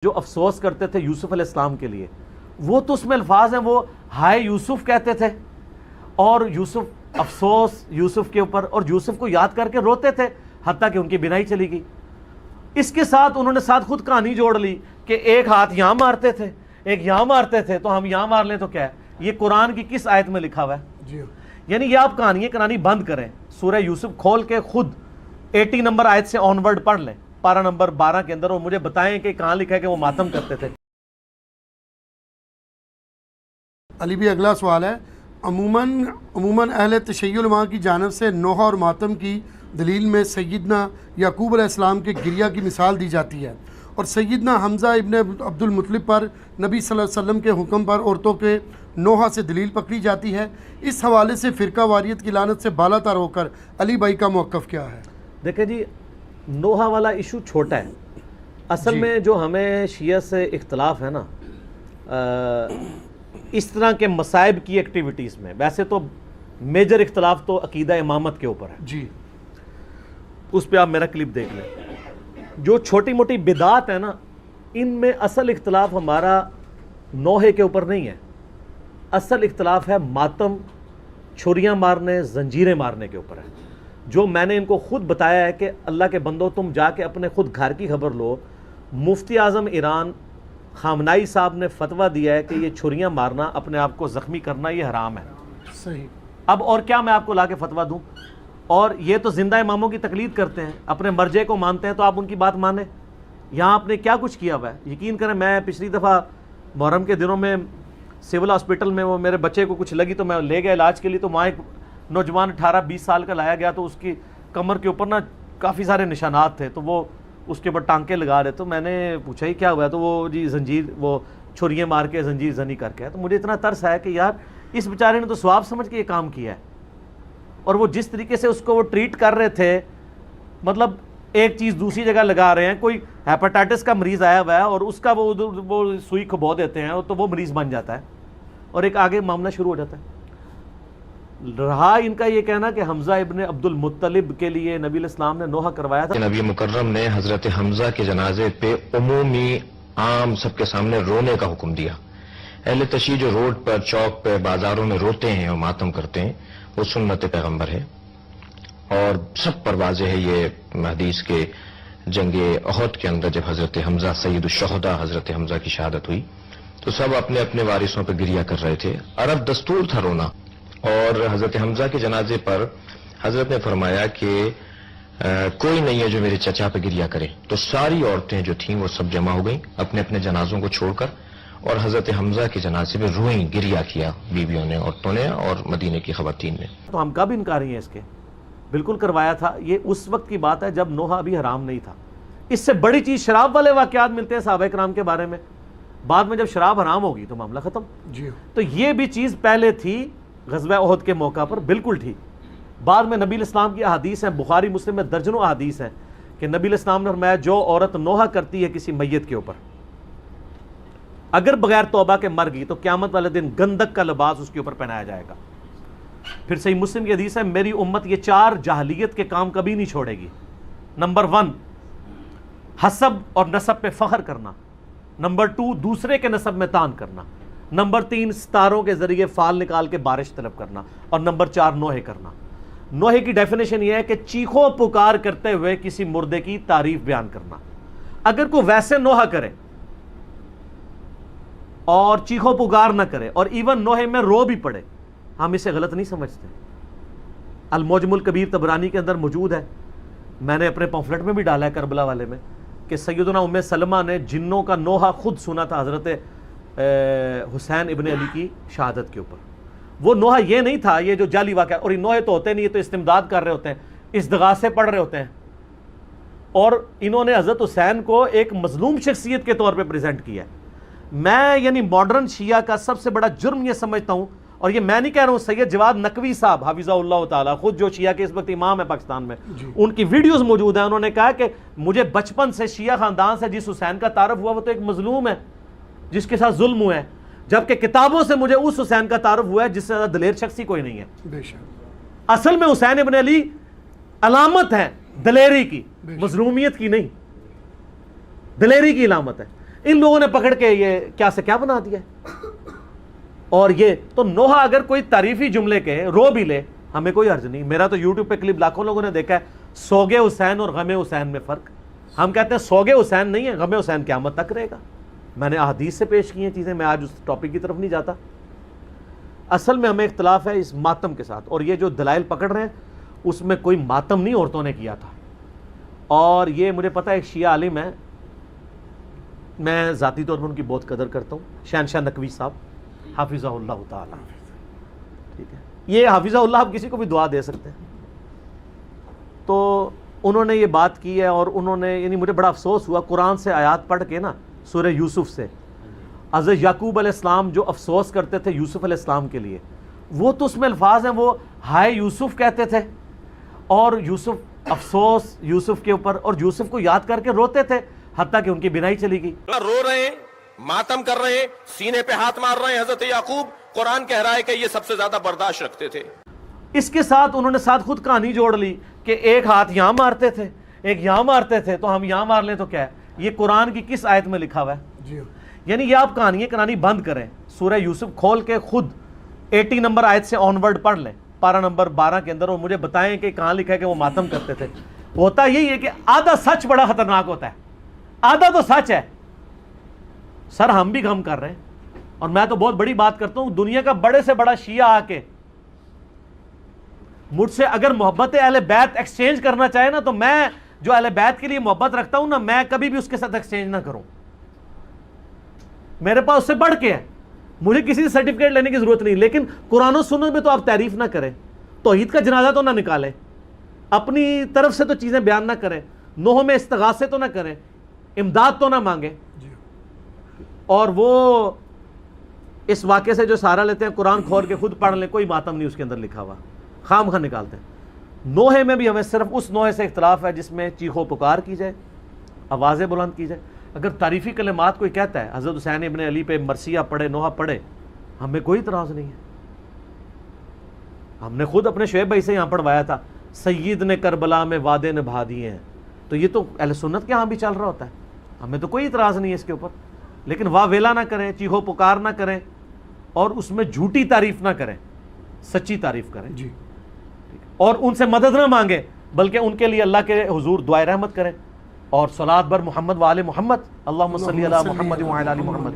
جو افسوس کرتے تھے یوسف علیہ السلام کے لیے، وہ تو اس میں الفاظ ہیں، وہ ہائے یوسف کہتے تھے اور یوسف افسوس یوسف کے اوپر، اور یوسف کو یاد کر کے روتے تھے حتیٰ کہ ان کی بینائی چلی گئی۔ اس کے ساتھ انہوں نے ساتھ خود کہانی جوڑ لی کہ ایک ہاتھ یہاں مارتے تھے ایک یہاں مارتے تھے، تو ہم یہاں مار لیں تو کیا ہے؟ یہ قرآن کی کس آیت میں لکھا ہوا ہے؟ جی یعنی یہ آپ کہانی بند کریں، سورہ یوسف کھول کے خود 80 نمبر آیت سے آن ورڈ پڑھ لیں، پارہ نمبر 12 کے اندر، اور مجھے بتائیں کہ کہاں لکھا ہے کہ وہ ماتم کرتے تھے۔ علی بھی اگلا سوال ہے، عموماً اہل تشیع علماء کی جانب سے نوحہ اور ماتم کی دلیل میں سیدنا یعقوب علیہ السلام کے گریہ کی مثال دی جاتی ہے، اور سیدنا حمزہ ابن عبد المطلب پر نبی صلی اللہ علیہ وسلم کے حکم پر عورتوں کے نوحہ سے دلیل پکڑی جاتی ہے۔ اس حوالے سے فرقہ واریت کی لعنت سے بالا تر ہو کر علی بھائی کا موقف کیا ہے؟ دیکھیں جی، نوحہ والا ایشو چھوٹا ہے، اصل میں جو ہمیں شیعہ سے اختلاف ہے نا اس طرح کے مصائب کی ایکٹیویٹیز میں، ویسے تو میجر اختلاف تو عقیدہ امامت کے اوپر ہے، جی اس پہ آپ میرا کلپ دیکھ لیں۔ جو چھوٹی موٹی بدعات ہیں نا، ان میں اصل اختلاف ہمارا نوحے کے اوپر نہیں ہے، اصل اختلاف ہے ماتم، چھریاں مارنے، زنجیریں مارنے کے اوپر ہے۔ جو میں نے ان کو خود بتایا ہے کہ اللہ کے بندو تم جا کے اپنے خود گھر کی خبر لو، مفتی اعظم ایران خامنائی صاحب نے فتویٰ دیا ہے کہ یہ چھریاں مارنا، اپنے آپ کو زخمی کرنا، یہ حرام ہے۔ صحیح۔ اب اور کیا میں آپ کو لا کے فتویٰ دوں؟ اور یہ تو زندہ اماموں کی تقلید کرتے ہیں، اپنے مرجع کو مانتے ہیں، تو آپ ان کی بات مانیں۔ یہاں آپ نے کیا کچھ کیا ہوا ہے؟ یقین کریں، میں پچھلی دفعہ محرم کے دنوں میں سول ہاسپٹل میں وہ میرے بچے کو کچھ لگی تو میں لے گیا علاج کے لیے، تو وہاں ایک نوجوان 18-20 سال کا لایا گیا، تو اس کی کمر کے اوپر نا کافی سارے نشانات تھے، تو وہ اس کے اوپر ٹانکے لگا رہے، تو میں نے پوچھا ہی کیا ہوا ہے، تو وہ جی زنجیر، وہ چھریاں مار کے زنجیر زنی کر کے ہے۔ تو مجھے اتنا ترس آیا کہ یار اس بیچارے نے تو ثواب سمجھ کے یہ کام کیا ہے، اور وہ جس طریقے سے اس کو وہ ٹریٹ کر رہے تھے، مطلب ایک چیز دوسری جگہ لگا رہے ہیں، کوئی ہیپاٹائٹس کا مریض آیا ہوا ہے اور اس کا وہ سوئی کھبو دیتے ہیں تو وہ مریض بن جاتا ہے، اور ایک آگے معاملہ شروع ہو جاتا ہے۔ رہا ان کا یہ کہنا کہ حمزہ ابن عبد المطلب کے لیے نبی علیہ السلام نے نوحہ کروایا تھا۔ نبی مکرم نے حضرت حمزہ کے جنازے پہ عمومی عام سب کے سامنے رونے کا حکم دیا۔ اہل تشیع جو روڈ پر، چوک پہ، بازاروں میں روتے ہیں اور ماتم کرتے ہیں، وہ سنت پیغمبر ہے، اور سب پر واضح ہے یہ حدیث کے جنگ احد کے اندر جب حضرت حمزہ سید الشہداء حضرت حمزہ کی شہادت ہوئی تو سب اپنے اپنے وارثوں پہ گریہ کر رہے تھے، عرب دستور تھا رونا۔ اور حضرت حمزہ کے جنازے پر حضرت نے فرمایا کہ کوئی نہیں ہے جو میرے چچا پہ گریہ کرے، تو ساری عورتیں جو تھیں وہ سب جمع ہو گئیں اپنے اپنے جنازوں کو چھوڑ کر، اور حضرت حمزہ کے جنازے میں روئیں، گریہ کیا بیویوں نے، عورتوں نے اور مدینے کی خواتین نے۔ تو ہم کب انکاری ہیں اس کے؟ بالکل کروایا تھا۔ یہ اس وقت کی بات ہے جب نوحہ ابھی حرام نہیں تھا۔ اس سے بڑی چیز شراب والے واقعات ملتے ہیں صحابہ کرام کے بارے میں، بعد میں جب شراب حرام ہوگی تو معاملہ ختم۔ جی تو یہ بھی چیز پہلے تھی غزوہ احد کے موقع پر، بالکل ٹھیک۔ بعد میں نبی علیہ السلام کی احادیث ہیں، بخاری مسلم میں درجنوں احادیث ہیں کہ نبی علیہ السلام نے فرمایا جو عورت نوحہ کرتی ہے کسی میت کے اوپر، اگر بغیر توبہ کے مر گئی تو قیامت والے دن گندک کا لباس اس کے اوپر پہنایا جائے گا۔ پھر صحیح مسلم کی حدیث ہے میری امت یہ 4 جاہلیت کے کام کبھی نہیں چھوڑے گی۔ نمبر 1 حسب اور نسب پہ فخر کرنا، نمبر 2 دوسرے کے نسب میں تان کرنا، نمبر 3 ستاروں کے ذریعے فال نکال کے بارش طلب کرنا، اور نمبر 4 نوحے کرنا۔ نوحے کی ڈیفینیشن یہ ہے کہ چیخو پکار کرتے ہوئے کسی مردے کی تعریف بیان کرنا۔ اگر کوئی ویسے نوحہ کرے اور چیخو پکار نہ کرے اور ایون نوحے میں رو بھی پڑے، ہم اسے غلط نہیں سمجھتے۔ المعجم الکبیر طبرانی کے اندر موجود ہے، میں نے اپنے پمفلٹ میں بھی ڈالا ہے کربلا والے میں، کہ سیدنا ام سلمہ نے جنوں کا نوحہ خود سنا تھا حضرت حسین ابن علی کی شہادت کے اوپر۔ وہ نوحہ یہ نہیں تھا یہ جو جعلی واقعہ، اور یہ نوحے تو ہوتے نہیں، یہ تو استمداد کر رہے ہوتے ہیں، استغاثے پڑھ رہے ہوتے ہیں، اور انہوں نے حضرت حسین کو ایک مظلوم شخصیت کے طور پہ پریزنٹ کیا ہے۔ میں یعنی ماڈرن شیعہ کا سب سے بڑا جرم یہ سمجھتا ہوں، اور یہ میں نہیں کہہ رہا ہوں، سید جواد نقوی صاحب حفظہ اللہ تعالیٰ، خود جو شیعہ کے اس وقت امام ہے پاکستان میں، ان کی ویڈیوز موجود ہیں، انہوں نے کہا کہ مجھے بچپن سے شیعہ خاندان سے جس حسین کا تعارف ہوا وہ تو ایک مظلوم ہے جس کے ساتھ ظلم ہوا ہے، جبکہ کتابوں سے مجھے اس حسین کا تعارف ہوا ہے جس سے زیادہ دلیر شخص ہی کوئی نہیں ہے۔ بے شک۔ اصل میں حسین ابن علی علامت ہے دلیری کی، مظلومیت کی نہیں، دلیری کی علامت ہے۔ ان لوگوں نے پکڑ کے یہ کیا سے کیا بنا دیا ہے. اور یہ تو نوح اگر کوئی تعریفی جملے کے رو بھی لے ہمیں کوئی حرج نہیں. میرا تو یوٹیوب پہ کلپ لاکھوں لوگوں نے دیکھا ہے, سوگے حسین اور غم حسین میں فرق. ہم کہتے ہیں سوگے حسین نہیں ہے, غم حسین قیامت تک رہے گا. میں نے احادیث سے پیش کی ہیں چیزیں, میں آج اس ٹاپک کی طرف نہیں جاتا. اصل میں ہمیں اختلاف ہے اس ماتم کے ساتھ, اور یہ جو دلائل پکڑ رہے ہیں اس میں کوئی ماتم نہیں عورتوں نے کیا تھا. اور یہ مجھے پتا ہے ایک شیعہ عالم ہے, میں ذاتی طور پر ان کی بہت قدر کرتا ہوں, شہنشاہ نقوی صاحب حافظہ اللہ تعالی. ٹھیک ہے, یہ حافظہ اللہ آپ کسی کو بھی دعا دے سکتے ہیں. تو انہوں نے یہ بات کی ہے, اور انہوں نے یعنی مجھے بڑا افسوس ہوا قرآن سے آیات پڑھ کے نا, سورہ یوسف سے, حضرت یعقوب علیہ السلام جو افسوس کرتے تھے یوسف علیہ السلام کے لیے, وہ تو اس میں الفاظ ہیں, وہ ہائے یوسف کہتے تھے, اور یوسف افسوس یوسف کے اوپر, اور یوسف کو یاد کر کے روتے تھے حتیٰ کہ ان کی بینائی چلی گئی. رو رہے ہیں, ماتم کر رہے ہیں, سینے پہ ہاتھ مار رہے ہیں. حضرت یعقوب, قرآن کہہ رہا ہے کہ یہ سب سے زیادہ برداشت رکھتے تھے. اس کے ساتھ انہوں نے ساتھ خود کہانی جوڑ لی کہ ایک ہاتھ یہاں مارتے تھے ایک یہاں مارتے تھے, تو ہم یہاں مار لیں تو کیا ہے. یہ قرآن کی کس آیت میں لکھا ہوا ہے؟ جی یعنی یہ آپ کہانیاں کہانی بند کریں, سورہ یوسف کھول کے خود 80 نمبر آیت سے آن ورڈ پڑھ لیں, پارہ نمبر 12 کے اندر, اور مجھے بتائیں کہ کہاں لکھا ہے کہ وہ ماتم کرتے تھے. ہوتا یہی ہے کہ آدھا سچ بڑا خطرناک ہوتا ہے, آدھا تو سچ ہے. سر ہم بھی غم کر رہے ہیں, اور میں تو بہت بڑی بات کرتا ہوں, دنیا کا بڑے سے بڑا شیعہ آ کے مجھ سے اگر محبت اہل بیت ایکسچینج کرنا چاہے نا, تو میں جو اہل بیت کے لیے محبت رکھتا ہوں نا, میں کبھی بھی اس کے ساتھ ایکسچینج نہ کروں. میرے پاس اس سے بڑھ کے ہے, مجھے کسی سے سرٹیفکیٹ لینے کی ضرورت نہیں. لیکن قرآن و سنت میں تو آپ تعریف نہ کریں, توحید کا جنازہ تو نہ نکالیں, اپنی طرف سے تو چیزیں بیان نہ کریں, نوح میں استغاثے تو نہ کریں, امداد تو نہ مانگیں. اور وہ اس واقعے سے جو سہارا لیتے ہیں, قرآن کھول کے خود پڑھ لیں, کوئی ماتم نہیں اس کے اندر لکھا ہوا, خام خواہ نکالتے ہیں. نوحے میں بھی ہمیں صرف اس نوحے سے اختلاف ہے جس میں چیخو پکار کی جائے, آوازیں بلند کی جائے. اگر تعریفی کلمات کوئی کہتا ہے, حضرت حسین ابن علی پہ مرثیہ پڑھے, نوحہ پڑھے, ہمیں کوئی اعتراض نہیں ہے. ہم نے خود اپنے شعیب بھائی سے یہاں پڑھوایا تھا, سید نے کربلا میں وعدے نبھا دیے ہیں. تو یہ تو اہل سنت کے ہاں بھی چل رہا ہوتا ہے, ہمیں تو کوئی اعتراض نہیں ہے اس کے اوپر. لیکن واہ ویلا نہ کریں, چیخو پکار نہ کریں, اور اس میں جھوٹی تعریف نہ کریں, سچی تعریف کریں. جی اور ان سے مدد نہ مانگیں, بلکہ ان کے لیے اللہ کے حضور دعائے رحمت کریں, اور صلاۃ بر محمد و آل محمد, اللہم صلی علی محمد و علی آل محمد.